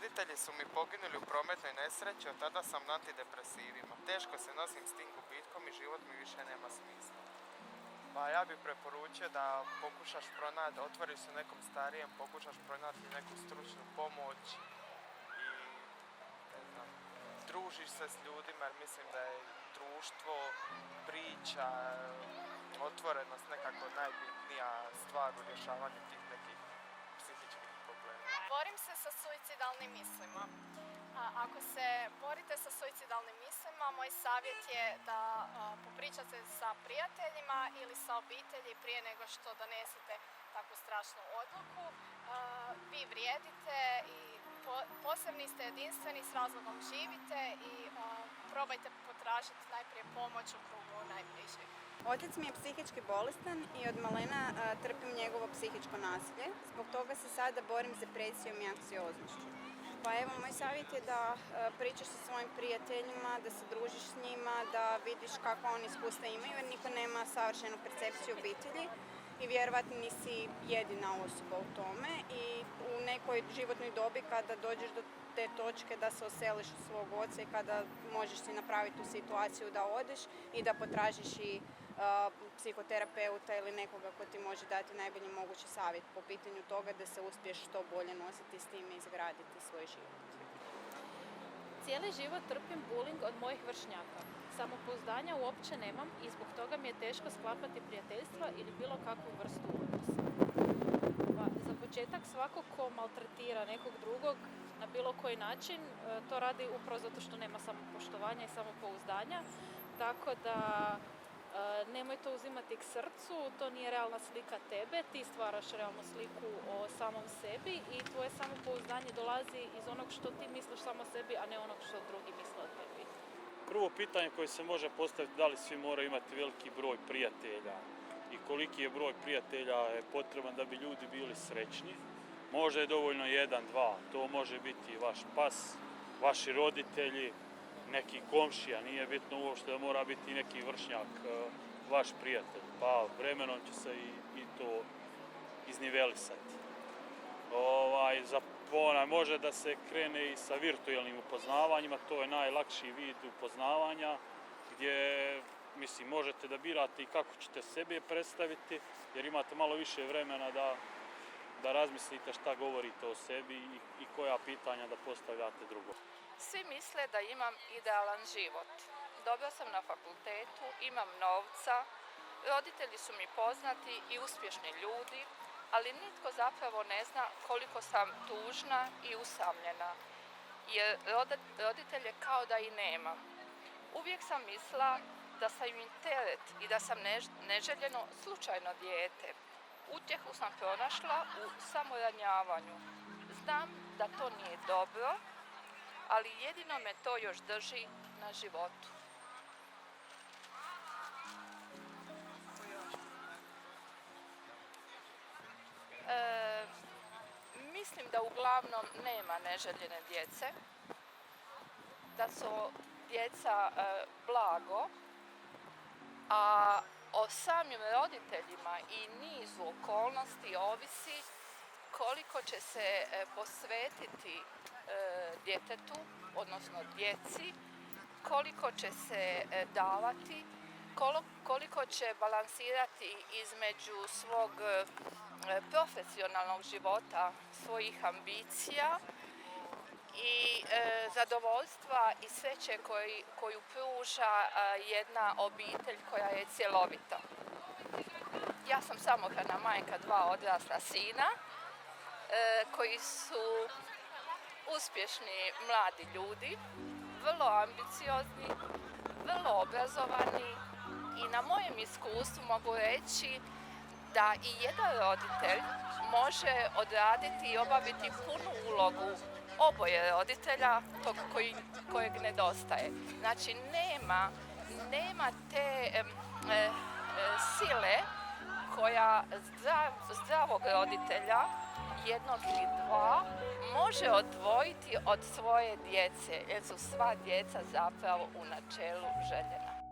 Roditelji su mi poginuli u prometnoj nesreći, od tada sam na antidepresivima. Teško se nosim s tim gubitkom i život mi više nema smisla. Pa ja bih preporučio da pokušaš pronaći, otvoriš se nekom starijem, pokušaš pronaći neku stručnu pomoć i ne znam, družiš se s ljudima jer mislim da je društvo, priča, otvorenost nekako najbitnija stvar u rješavanju tih nekih psihičkih problema. Borim se sa suicidalnim mislima. Ako se borite sa suicidalnim mislima, moj savjet je da popričate sa prijateljima ili sa obitelji prije nego što donesete takvu strašnu odluku. Vi vrijedite i posebni ste, jedinstveni, s razlogom živite i probajte potražiti najprije pomoć u krugu najbližih. Otac mi je psihički bolestan i od malena trpim njegovo psihičko nasilje. Zbog toga se sada borim s depresijom i anksioznošću. Pa evo, moj savjet je da pričaš sa svojim prijateljima, da se družiš s njima, da vidiš kako oni iskustva imaju, jer niko nema savršenu percepciju obitelji i vjerovatno nisi jedina osoba u tome i u nekoj životnoj dobi kada dođeš do te točke da se oseliš u svog oca i kada možeš si napraviti tu situaciju da odeš i da potražiš i psihoterapeuta ili nekoga ko ti može dati najbolji mogući savjet po pitanju toga da se uspiješ što bolje nositi s tim i izgraditi svoj život. Cijeli život trpim bullying od mojih vršnjaka. Samopouzdanja uopće nemam i zbog toga mi je teško sklapati prijateljstva ili bilo kakvu vrstu odnosa. Pa, za početak svako ko maltretira nekog drugog na bilo koji način, to radi upravo zato što nema samopoštovanja i samopouzdanja, tako da nemoj to uzimati k srcu, to nije realna slika tebe, ti stvaraš realnu sliku o samom sebi i tvoje samopouzdanje dolazi iz onog što ti misliš samo o sebi, a ne onog što drugi misle o tebi. Prvo pitanje koje se može postaviti da li svi moraju imati veliki broj prijatelja i koliki je broj prijatelja je potreban da bi ljudi bili srećni. Možda je dovoljno 1, 2, to može biti vaš pas, vaši roditelji, neki komšija, nije bitno uopšte da mora biti neki vršnjak, vaš prijatelj, pa vremenom će se i to iznivelisati. Može da se krene i sa virtualnim upoznavanjima, to je najlakši vid upoznavanja, gdje možete da birate i kako ćete sebe predstaviti, jer imate malo više vremena da razmislite šta govorite o sebi i koja pitanja da postavljate drugom. Svi misle da imam idealan život. Dobro sam na fakultetu, imam novca, roditelji su mi poznati i uspješni ljudi, ali nitko zapravo ne zna koliko sam tužna i usamljena, jer roditelje kao da i nemam. Uvijek sam mislila da sam im teret i da sam neželjeno slučajno dijete. Utjehu sam pronašla u samoranjavanju. Znam da to nije dobro, ali jedino me to još drži na životu. Mislim da uglavnom nema neželjene djece, da su djeca blago, a o samim roditeljima i nizu okolnosti ovisi koliko će se posvetiti djetetu, odnosno djeci, koliko će se davati, koliko će balansirati između svog profesionalnog života, svojih ambicija i zadovoljstva i sreće koju pruža jedna obitelj koja je cjelovita. Ja sam samohrana majka 2 odrasla sina koji su uspješni mladi ljudi, vrlo ambiciozni, vrlo obrazovani i na mojem iskustvu mogu reći da i jedan roditelj može odraditi i obaviti punu ulogu oboje roditelja, tog kojeg nedostaje. Znači nema te sile koja zdravog roditelja, 1 ili 2, može odvojiti od svoje djece, jer su sva djeca zapravo u načelu željena.